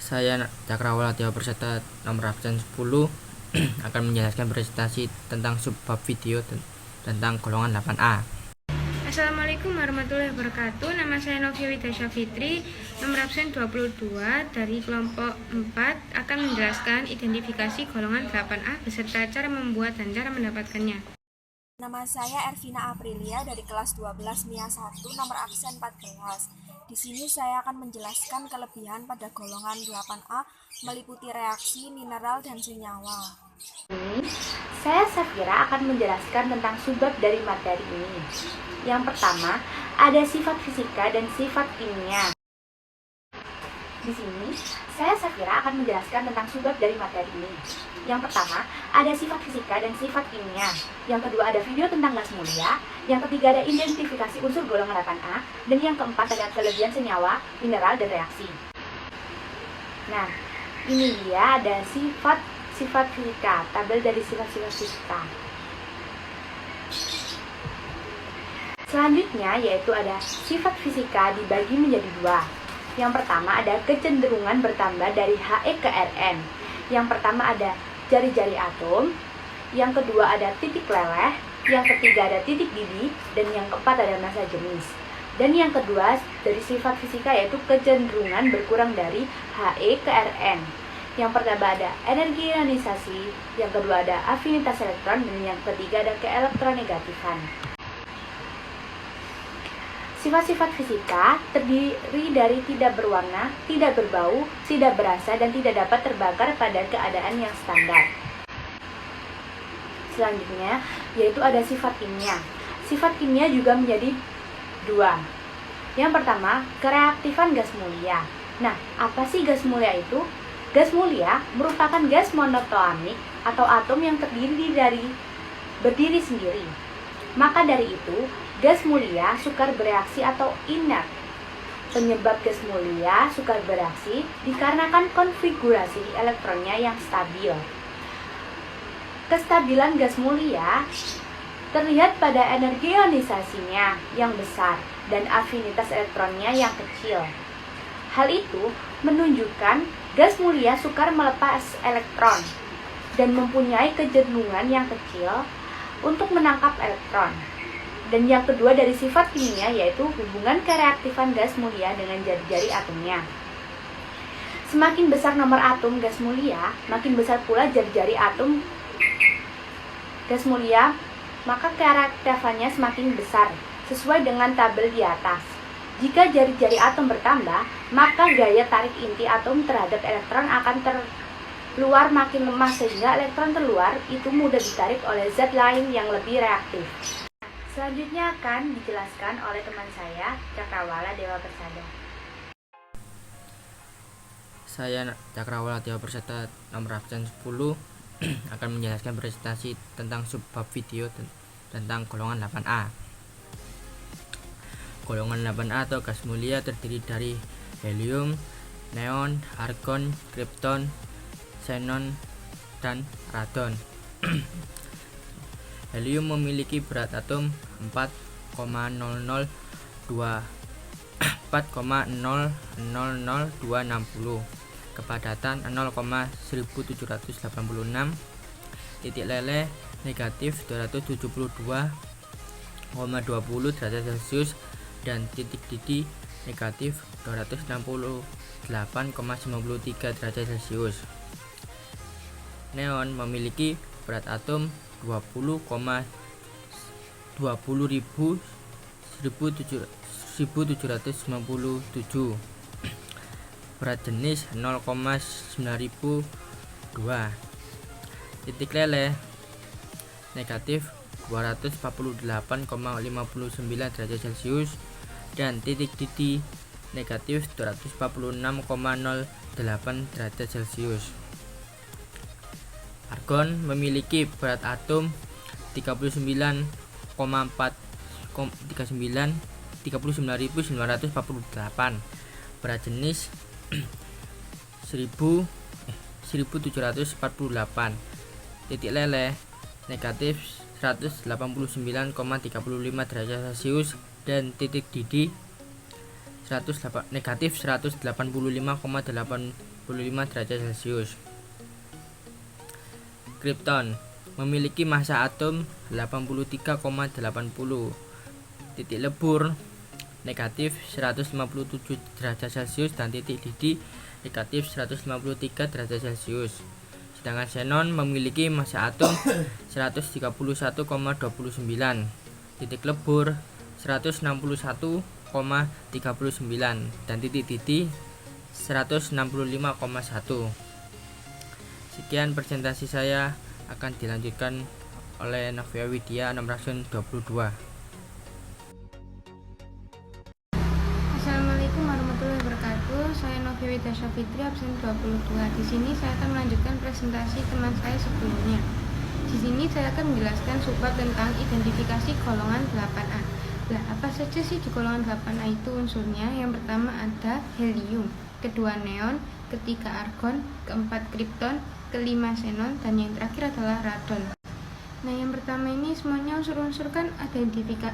Saya Cakrawala Dewa Perseta nomor absen 10 akan menjelaskan presentasi tentang subbab video tentang golongan 8A. Assalamualaikum warahmatullahi wabarakatuh. Nama saya Novia Widasya Fitri, nomor absen 22 dari kelompok 4 akan menjelaskan identifikasi golongan 8A beserta cara membuat dan cara mendapatkannya. Nama saya Ervina Aprilia dari kelas 12 MIA 1 nomor absen 14. Di sini saya akan menjelaskan kelebihan pada golongan 8A meliputi reaksi, mineral, dan senyawa. Saya Safira akan menjelaskan tentang subbab dari materi ini. Yang pertama, ada sifat fisika dan sifat kimia. Di sini, saya Safira akan menjelaskan tentang subbab dari materi ini. Yang pertama, ada sifat fisika dan sifat kimia. Yang kedua, ada video tentang gas mulia. Yang ketiga, ada identifikasi unsur golongan 8A. Dan yang keempat, ada kelebihan senyawa, mineral, dan reaksi. Nah, ini dia ada sifat fisika, tabel dari sifat-sifat fisika. Selanjutnya yaitu ada sifat fisika dibagi menjadi dua. Yang pertama ada kecenderungan bertambah dari He ke Rn. Yang pertama ada jari-jari atom. Yang kedua ada titik leleh. Yang ketiga ada titik didih. Dan yang keempat ada massa jenis. Dan yang kedua dari sifat fisika yaitu kecenderungan berkurang dari He ke Rn. Yang pertama ada energi ionisasi, yang kedua ada afinitas elektron, dan yang ketiga ada keelektronegatifan. Sifat-sifat fisika terdiri dari tidak berwarna, tidak berbau, tidak berasa, dan tidak dapat terbakar pada keadaan yang standar. Selanjutnya yaitu ada sifat kimia. Sifat kimia juga menjadi dua. Yang pertama, kereaktifan gas mulia. Nah, apa sih gas mulia itu? Gas mulia merupakan gas monoatomik atau atom yang berdiri sendiri. Maka dari itu, gas mulia sukar bereaksi atau inert. Penyebab gas mulia sukar bereaksi dikarenakan konfigurasi elektronnya yang stabil. Kestabilan gas mulia terlihat pada energi ionisasinya yang besar dan afinitas elektronnya yang kecil. Hal itu menunjukkan gas mulia sukar melepas elektron dan mempunyai kecenderungan yang kecil untuk menangkap elektron. Dan yang kedua dari sifat kimia yaitu hubungan kereaktifan gas mulia dengan jari-jari atomnya. Semakin besar nomor atom gas mulia, makin besar pula jari-jari atom gas mulia, maka kereaktifannya semakin besar sesuai dengan tabel di atas. Jika jari-jari atom bertambah, maka gaya tarik inti atom terhadap elektron akan terluar makin lemah sehingga elektron terluar itu mudah ditarik oleh zat lain yang lebih reaktif. Selanjutnya akan dijelaskan oleh teman saya, Cakrawala Dewa Persada. Saya Cakrawala Dewa Perseta nomor absen 10 akan menjelaskan presentasi tentang subbab video tentang golongan 8A. Golongan 8A atau gas mulia terdiri dari helium, neon, argon, krypton, xenon, dan radon. Helium memiliki berat atom 4,000260, kepadatan 0,1786, titik leleh negatif 272,20 derajat Celcius, dan titik didih negatif 268,93 derajat Celcius. Neon memiliki berat atom 1797, berat jenis 0,9002, titik leleh negatif 248,59 derajat Celcius, dan titik didih negatif 246,08 derajat Celcius. Argon memiliki berat atom 39.948, berat jenis 1748, titik leleh negatif 189,35 derajat Celcius, dan titik didih negatif 185,88 derajat Celcius. Kripton memiliki massa atom 83,80, titik lebur negatif 157 derajat Celcius dan titik didih negatif 153 derajat Celcius. Sedangkan xenon memiliki massa atom 131,29, titik lebur 161,39 dan titik didih 165,1. Sekian presentasi saya, akan dilanjutkan oleh Novia Widya nomor absen 22. Assalamualaikum warahmatullahi wabarakatuh. Saya Novia Widya Fitri, absen 22. Di sini saya akan melanjutkan presentasi teman saya sebelumnya. Di sini saya akan menjelaskan subbab tentang identifikasi golongan 8A. Nah, apa saja sih di golongan 8A itu unsurnya? Yang pertama ada helium, kedua neon, ketiga argon, keempat kripton, kelima xenon, dan yang terakhir adalah radon. Nah, yang pertama ini semuanya unsur-unsur kan ada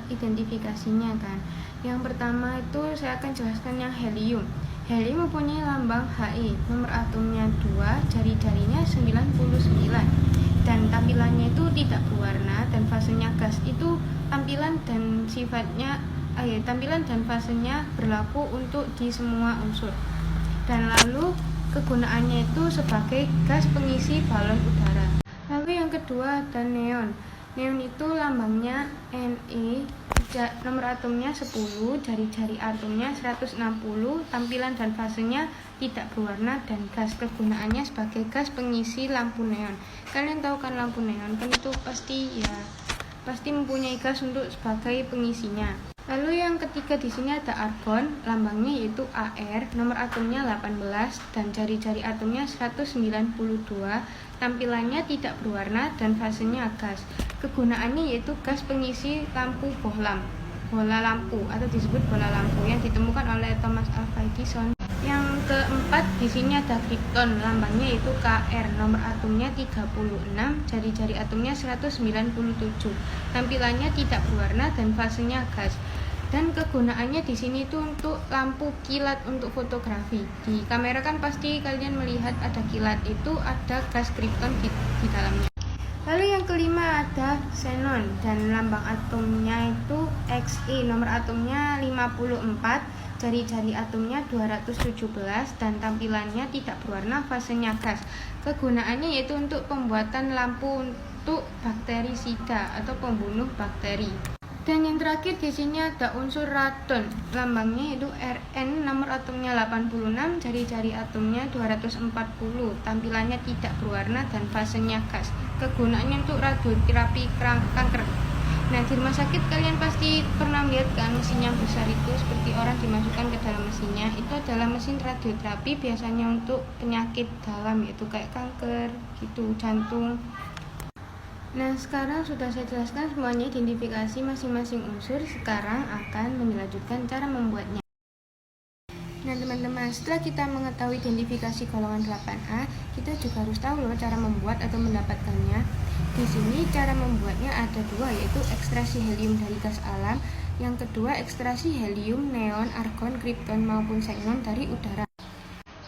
identifikasinya kan. Yang pertama itu saya akan jelaskan yang helium. Helium mempunyai lambang He, nomor atomnya 2, jari-jarinya 99. Dan tampilannya itu tidak berwarna dan fasenya gas. Itu tampilan dan fasenya berlaku untuk di semua unsur. Dan lalu kegunaannya itu sebagai gas pengisi balon udara. Lalu yang kedua ada neon. Neon itu lambangnya Ne, nomor atomnya 10, jari-jari atomnya 160, tampilan dan fasenya tidak berwarna dan gas. Kegunaannya sebagai gas pengisi lampu neon. Kalian tahu kan lampu neon kan itu pasti mempunyai gas untuk sebagai pengisinya. Lalu yang ketiga di sini ada argon, lambangnya yaitu Ar, nomor atomnya 18 dan jari-jari atomnya 192, tampilannya tidak berwarna dan fasenya gas. Kegunaannya yaitu gas pengisi lampu bohlam, bola lampu atau disebut bola lampu yang ditemukan oleh Thomas Alva Edison. Yang keempat di sini ada kripton, lambangnya yaitu Kr, nomor atomnya 36, jari-jari atomnya 197, tampilannya tidak berwarna dan fasenya gas. Dan kegunaannya di sini itu untuk lampu kilat untuk fotografi. Di kamera kan pasti kalian melihat ada kilat, itu ada gas kripton di dalamnya. Lalu yang kelima ada xenon dan lambang atomnya itu Xe, nomor atomnya 54, jari-jari atomnya 217 dan tampilannya tidak berwarna, fasenya gas. Kegunaannya yaitu untuk pembuatan lampu untuk bakterisida atau pembunuh bakteri. Dan yang terakhir di sini ada unsur radon, lambangnya itu Rn, nomor atomnya 86, jari-jari atomnya 240, tampilannya tidak berwarna dan fasenya gas. Kegunaannya untuk radioterapi kanker. Nah, di rumah sakit kalian pasti pernah lihat kan mesin yang besar itu seperti orang dimasukkan ke dalam mesinnya. Itu adalah mesin radioterapi, biasanya untuk penyakit dalam yaitu kayak kanker, gitu, jantung. Nah, sekarang sudah saya jelaskan semuanya identifikasi masing-masing unsur. Sekarang akan melanjutkan cara membuatnya. Nah, teman-teman, setelah kita mengetahui identifikasi golongan 8A, kita juga harus tahu loh cara membuat atau mendapatkannya. Di sini cara membuatnya ada dua, yaitu ekstraksi helium dari gas alam. Yang kedua, ekstraksi helium, neon, argon, kripton maupun xenon dari udara.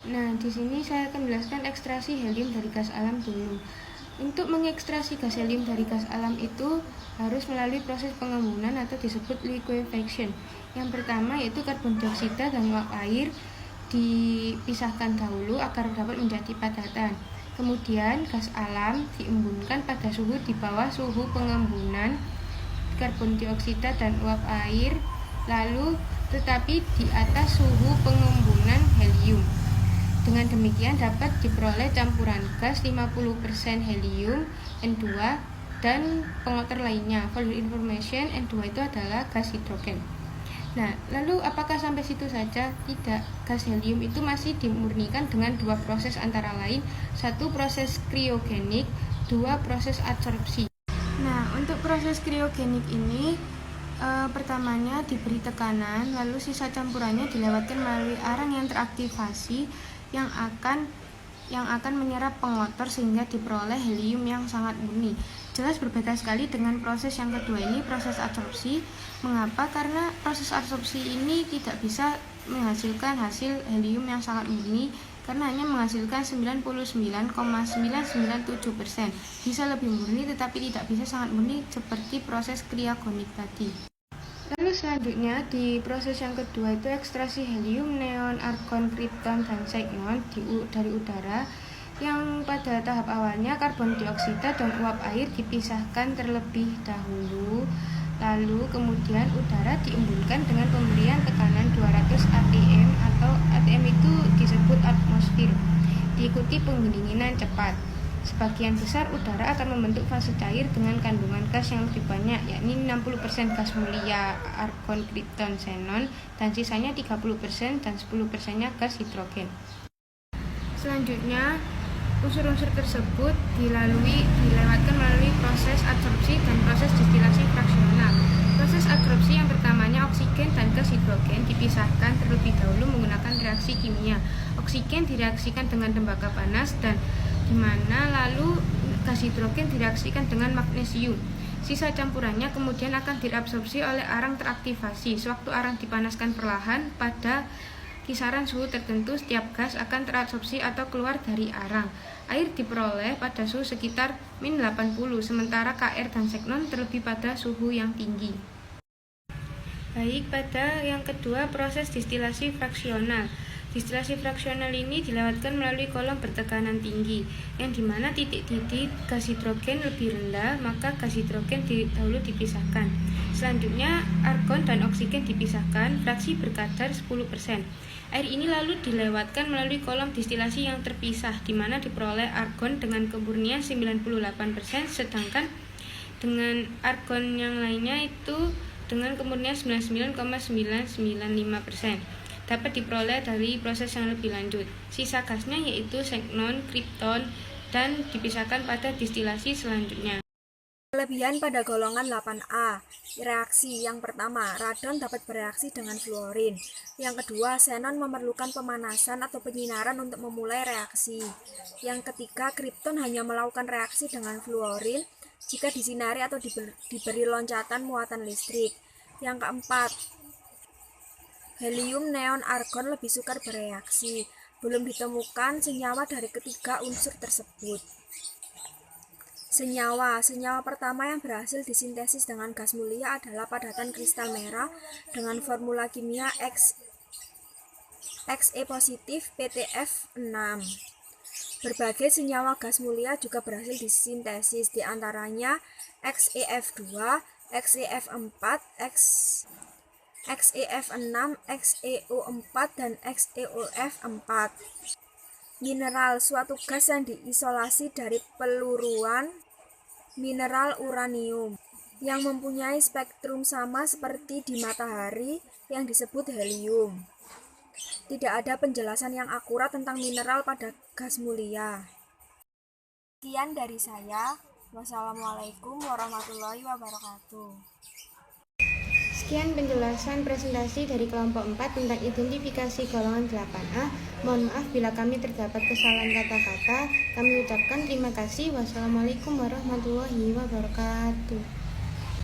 Nah, di sini saya akan menjelaskan ekstraksi helium dari gas alam dulu. Untuk mengekstraksi gas helium dari gas alam itu harus melalui proses pengembunan atau disebut liquefaction. Yang pertama yaitu karbon dioksida dan uap air dipisahkan dahulu agar dapat menjadi padatan. Kemudian gas alam diembunkan pada suhu di bawah suhu pengembunan karbon dioksida dan uap air, lalu tetapi di atas suhu pengembunan helium. Dengan demikian dapat diperoleh campuran gas 50% helium, N2, dan pengotor lainnya. For your information, N2 itu adalah gas hidrogen. Nah, lalu apakah sampai situ saja? Tidak. Gas helium itu masih dimurnikan dengan dua proses antara lain. Satu proses kriogenik, dua proses adsorpsi. Nah, untuk proses kriogenik ini pertamanya diberi tekanan, lalu sisa campurannya dilewatkan melalui arang yang teraktivasi yang akan menyerap pengotor sehingga diperoleh helium yang sangat murni. Jelas berbeda sekali dengan proses yang kedua ini, proses adsorpsi. Mengapa? Karena proses adsorpsi ini tidak bisa menghasilkan hasil helium yang sangat murni karena hanya menghasilkan 99,997%. Bisa lebih murni tetapi tidak bisa sangat murni seperti proses kriagonik tadi. Lalu selanjutnya di proses yang kedua itu ekstraksi helium, neon, argon, kripton, dan xenon dari udara, yang pada tahap awalnya karbon dioksida dan uap air dipisahkan terlebih dahulu. Lalu kemudian udara diembunkan dengan pemberian tekanan 200 atm atau atm itu disebut atmosfer. Diikuti pendinginan cepat. Sebagian besar udara akan membentuk fase cair dengan kandungan gas yang lebih banyak, yakni 60% gas mulia argon, kripton, xenon, dan sisanya 30% dan 10%-nya gas hidrogen. Selanjutnya, unsur-unsur tersebut dilewatkan melalui proses adsorpsi dan proses distilasi fraksional. Proses adsorpsi yang pertamanya oksigen dan gas hidrogen dipisahkan terlebih dahulu menggunakan reaksi kimia. Oksigen direaksikan dengan tembaga panas dan di mana lalu gas hidrogen direaksikan dengan magnesium. Sisa campurannya kemudian akan diabsorpsi oleh arang teraktivasi. Sewaktu arang dipanaskan perlahan pada kisaran suhu tertentu, setiap gas akan terabsorpsi atau keluar dari arang. Air diperoleh pada suhu sekitar min 80, sementara Kr dan xenon terlebih pada suhu yang tinggi. Baik, pada yang kedua proses distilasi fraksional. Distilasi fraksional ini dilewatkan melalui kolom bertekanan tinggi, yang dimana titik-titik gas hidrogen lebih rendah, maka gas hidrogen dahulu dipisahkan. Selanjutnya, argon dan oksigen dipisahkan, fraksi berkadar 10%. Air ini lalu dilewatkan melalui kolom distilasi yang terpisah, di mana diperoleh argon dengan kemurnian 98%, sedangkan dengan argon yang lainnya itu dengan kemurnian 99,995%. Dapat diperoleh dari proses yang lebih lanjut. Sisa gasnya yaitu xenon, kripton, dan dipisahkan pada distilasi selanjutnya. Kelebihan pada golongan 8A. Reaksi yang pertama, radon dapat bereaksi dengan fluorin. Yang kedua, xenon memerlukan pemanasan atau penyinaran untuk memulai reaksi. Yang ketiga, kripton hanya melakukan reaksi dengan fluorin jika disinari atau diberi loncatan muatan listrik. Yang keempat, helium, neon, argon lebih sukar bereaksi. Belum ditemukan senyawa dari ketiga unsur tersebut. Senyawa pertama yang berhasil disintesis dengan gas mulia adalah padatan kristal merah dengan formula kimia Xe positif PtF6. Berbagai senyawa gas mulia juga berhasil disintesis, di antaranya XeF2, XeF4, XeF6, XeO4, dan XeOF4. Mineral, suatu gas yang diisolasi dari peluruan mineral uranium yang mempunyai spektrum sama seperti di matahari yang disebut helium. Tidak ada penjelasan yang akurat tentang mineral pada gas mulia. Sekian dari saya. Wassalamualaikum warahmatullahi wabarakatuh. Sekian penjelasan presentasi dari kelompok 4 tentang identifikasi golongan 8A. Mohon maaf bila kami terdapat kesalahan kata-kata. Kami ucapkan terima kasih. Wassalamualaikum warahmatullahi wabarakatuh.